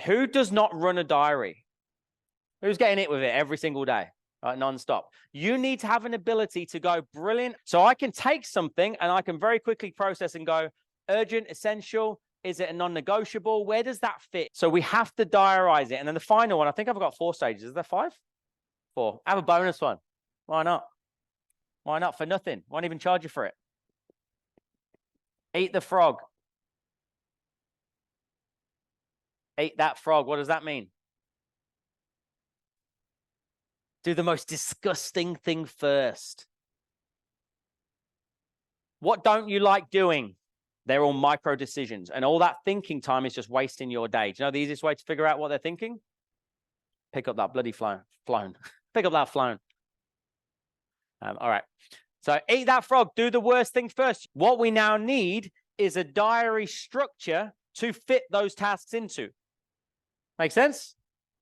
Who does not run a diary? Who's getting it with it every single day, right, non-stop? You need to have an ability to go, brilliant. So I can take something and I can very quickly process and go, urgent, essential, is it a non-negotiable? Where does that fit? So we have to diarize it. And then the final one, I think I've got 4 stages. Is there 5? 4. I have a bonus one. Why not? Why not? For nothing. Won't even charge you for it. Eat the frog. Eat that frog. What does that mean? Do the most disgusting thing first. What don't you like doing? They're all micro decisions. And all that thinking time is just wasting your day. Do you know the easiest way to figure out what they're thinking? Pick up that bloody flown. Pick up that flown. All right. So eat that frog. Do the worst thing first. What we now need is a diary structure to fit those tasks into. Make sense?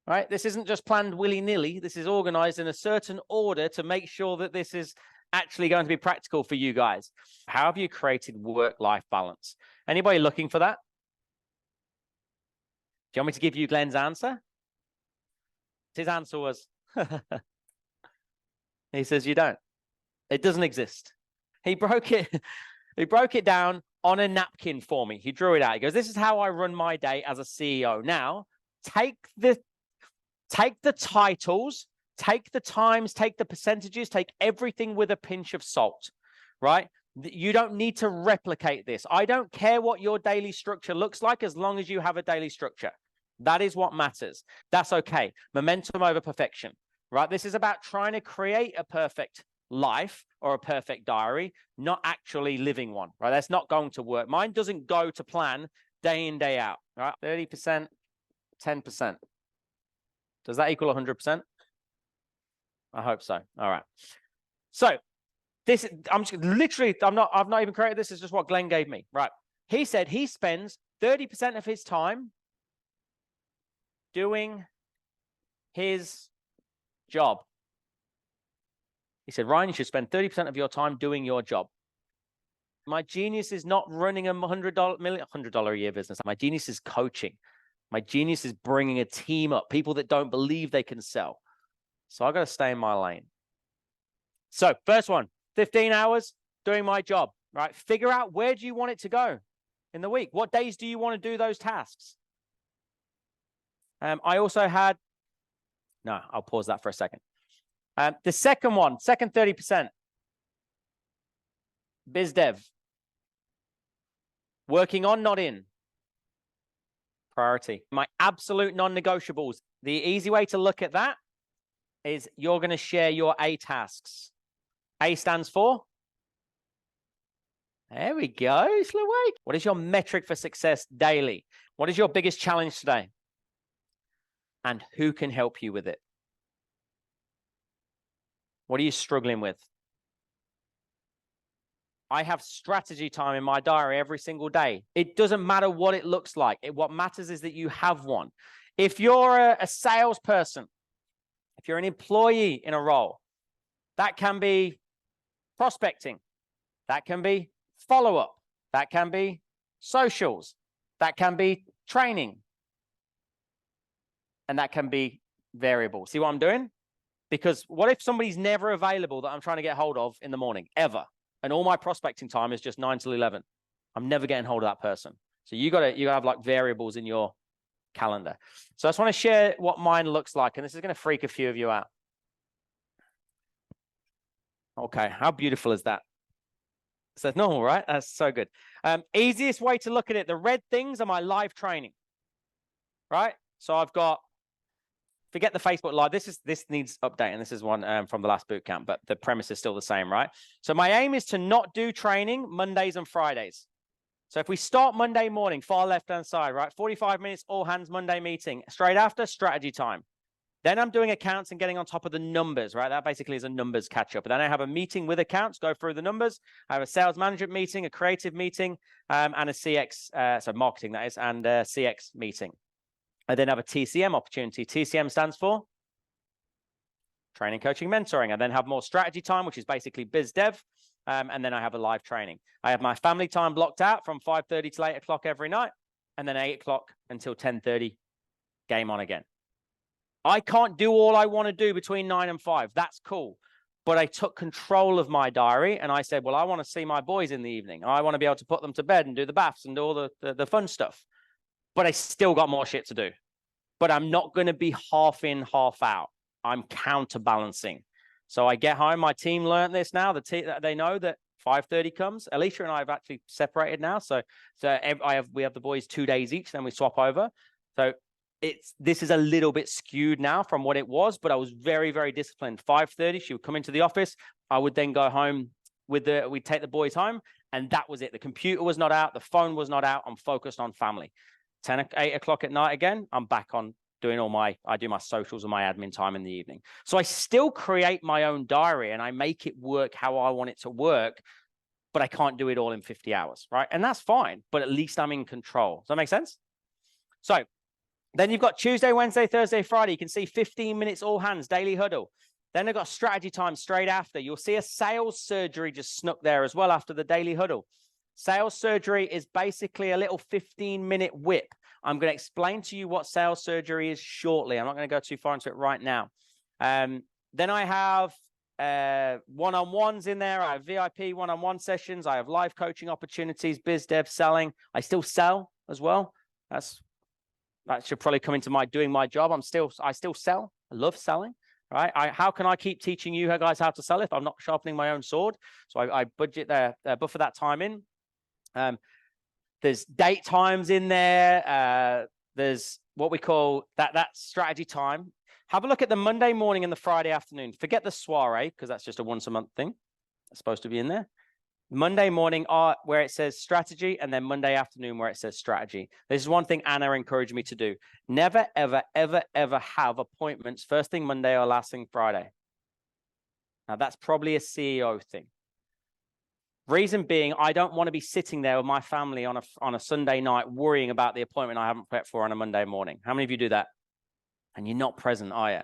Right? This isn't just planned willy-nilly. This is organized in a certain order to make sure that this is actually going to be practical for you guys. How have you created work-life balance? Anybody looking for that? Do you want me to give you Glenn's answer? His answer was, he says, you don't. It doesn't exist. He broke it down on a napkin for me. He drew it out. He goes, this is how I run my day as a CEO. Now, take the titles, take the times, take the percentages, take everything with a pinch of salt, right? You don't need to replicate this. I don't care what your daily structure looks like as long as you have a daily structure. That is what matters. That's okay. Momentum over perfection, right? This is about trying to create a perfect life or a perfect diary, not actually living one, right? That's not going to work. Mine doesn't go to plan day in, day out, right? 30%, 10%. Does that equal 100%? I hope so. All right. So this, I've not even created this. It's just what Glenn gave me, right? He said he spends 30% of his time doing his job. He said, Ryan, you should spend 30% of your time doing your job. My genius is not running a $100 a year business. My genius is coaching. My genius is bringing a team up, people that don't believe they can sell. So I got to stay in my lane. So first one, 15 hours doing my job, right? Figure out where do you want it to go in the week? What days do you want to do those tasks? I also had, no, I'll pause that for a second. The second one, second 30%, biz dev. Working on, not in. Priority. My absolute non-negotiables. The easy way to look at that is you're going to share your A tasks. A stands for? There we go. Slow wait. What is your metric for success daily? What is your biggest challenge today? And who can help you with it? What are you struggling with? I have strategy time in my diary every single day. It doesn't matter what it looks like. What matters is that you have one. If you're a salesperson, if you're an employee in a role, that can be prospecting. That can be follow-up. That can be socials. That can be training. And that can be variable. See what I'm doing? Because what if somebody's never available that I'm trying to get hold of in the morning, ever? And all my prospecting time is just 9 till 11. I'm never getting hold of that person. So you gotta have like variables in your calendar. So I just want to share what mine looks like, and this is going to freak a few of you out. Okay, how beautiful is that? So that's normal, right? That's so good. Easiest way to look at it, the red things are my live training, right? So I've got, forget the Facebook Live. This needs updating. This is one from the last boot camp, but the premise is still the same, right? So my aim is to not do training Mondays and Fridays. So if we start Monday morning, far left-hand side, right? 45 minutes, all hands Monday meeting. Straight after, strategy time. Then I'm doing accounts and getting on top of the numbers, right? That basically is a numbers catch-up. And then I have a meeting with accounts, go through the numbers. I have a sales management meeting, a creative meeting, and a CX, so marketing that is, and a CX meeting. I then have a TCM opportunity. TCM stands for training, coaching, mentoring. I then have more strategy time, which is basically biz dev. And then I have a live training. I have my family time blocked out from 5:30 to 8 o'clock every night, and then 8 o'clock until 10:30 game on again. I can't do all I want to do between 9 and 5. That's cool. But I took control of my diary and I said, well, I want to see my boys in the evening. I want to be able to put them to bed and do the baths and do all the fun stuff. But I still got more shit to do. But I'm not going to be half in, half out. I'm counterbalancing. So I get home. My team learned this now. They know that 5:30 comes. Alicia and I have actually separated now. So we have the boys 2 days each. Then we swap over. So this is a little bit skewed now from what it was, but I was very, very disciplined. 5:30, she would come into the office. I would then go home we'd take the boys home, and that was it. The computer was not out. The phone was not out. I'm focused on family. 8 o'clock at night again, I'm back on doing I do my socials and my admin time in the evening. So I still create my own diary and I make it work how I want it to work, but I can't do it all in 50 hours, right? And that's fine, but at least I'm in control. Does that make sense? So then you've got Tuesday, Wednesday, Thursday, Friday. You can see 15 minutes all hands, daily huddle. Then they've got strategy time straight after. You'll see a sales surgery just snuck there as well after the daily huddle. Sales surgery is basically a little 15-minute whip. I'm going to explain to you what sales surgery is shortly. I'm not going to go too far into it right now. Then I have one-on-ones in there. I have VIP one-on-one sessions. I have live coaching opportunities, biz dev, selling. I still sell as well. That should probably come into doing my job. I still sell. I love selling, right? How can I keep teaching you guys how to sell if I'm not sharpening my own sword? So I budget buffer that time in. There's date times in there. There's what we call that strategy time. Have a look at the Monday morning and the Friday afternoon. Forget the soiree, because that's just a once a month thing. It's supposed to be in there. Monday morning where it says strategy, and then Monday afternoon where it says strategy. This is one thing Anna encouraged me to do. Never, ever, ever, ever have appointments first thing Monday or last thing Friday. Now, that's probably a CEO thing. Reason being, I don't want to be sitting there with my family on a Sunday night worrying about the appointment I haven't prepped for on a Monday morning. How many of you do that? And you're not present, are you?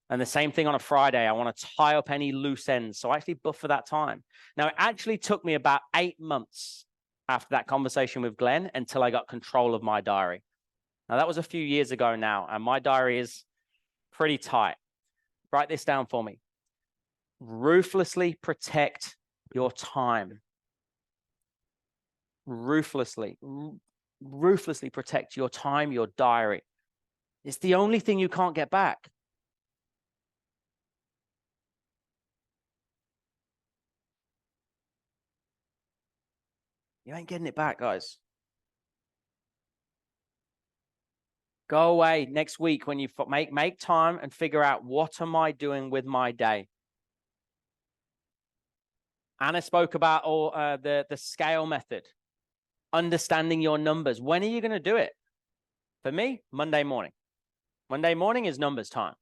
And the same thing on a Friday. I want to tie up any loose ends. So I actually buffer that time. Now, it actually took me about 8 months after that conversation with Glenn until I got control of my diary. Now, that was a few years ago now, and my diary is pretty tight. Write this down for me. Ruthlessly protect your time. Ruthlessly protect your time, your diary. It's the only thing you can't get back. You ain't getting it back, guys. Go away next week when you make time and figure out, what am I doing with my day? Anna spoke about the scale method, understanding your numbers. When are you going to do it? For me, Monday morning. Monday morning is numbers time.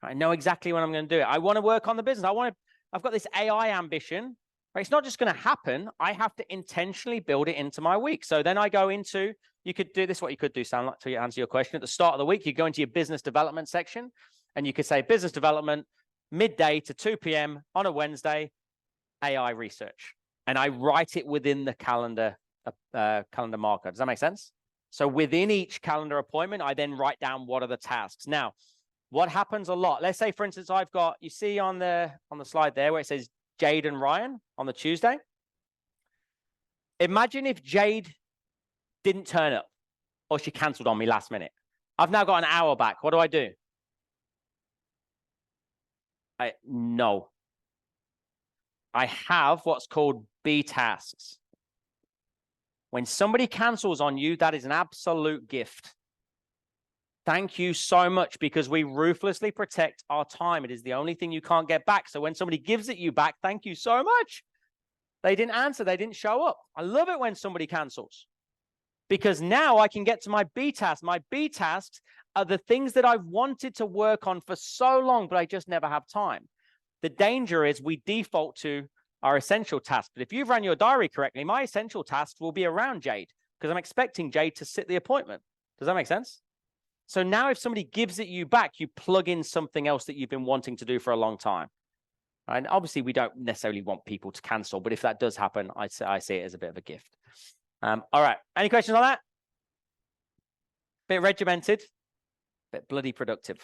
I know exactly when I'm going to do it. I want to work on the business. I've got this AI ambition. Right? It's not just going to happen. I have to intentionally build it into my week. So then I go into, you could do this, what you could do, Sam, to answer your question. At the start of the week, you go into your business development section, and you could say business development, midday to 2 p.m. on a Wednesday, AI research. And I write it within the calendar marker. Does that make sense? So within each calendar appointment, I then write down what are the tasks. Now, what happens a lot, let's say, for instance, I've got, you see on the slide there where it says Jade and Ryan on the Tuesday. Imagine if Jade didn't turn up, or she canceled on me last minute. I've now got an hour back. What do? No. I have what's called B tasks. When somebody cancels on you, that is an absolute gift. Thank you so much, because we ruthlessly protect our time. It is the only thing you can't get back. So when somebody gives it you back, thank you so much. They didn't answer. They didn't show up. I love it when somebody cancels, because now I can get to my B tasks. My B tasks are the things that I've wanted to work on for so long, but I just never have time. The danger is we default to our essential tasks. But if you've run your diary correctly, my essential tasks will be around Jade, because I'm expecting Jade to sit the appointment. Does that make sense? So now if somebody gives it you back, you plug in something else that you've been wanting to do for a long time. And obviously, we don't necessarily want people to cancel, but if that does happen, I see it as a bit of a gift. All right. Any questions on that? Bit regimented. but bloody productive.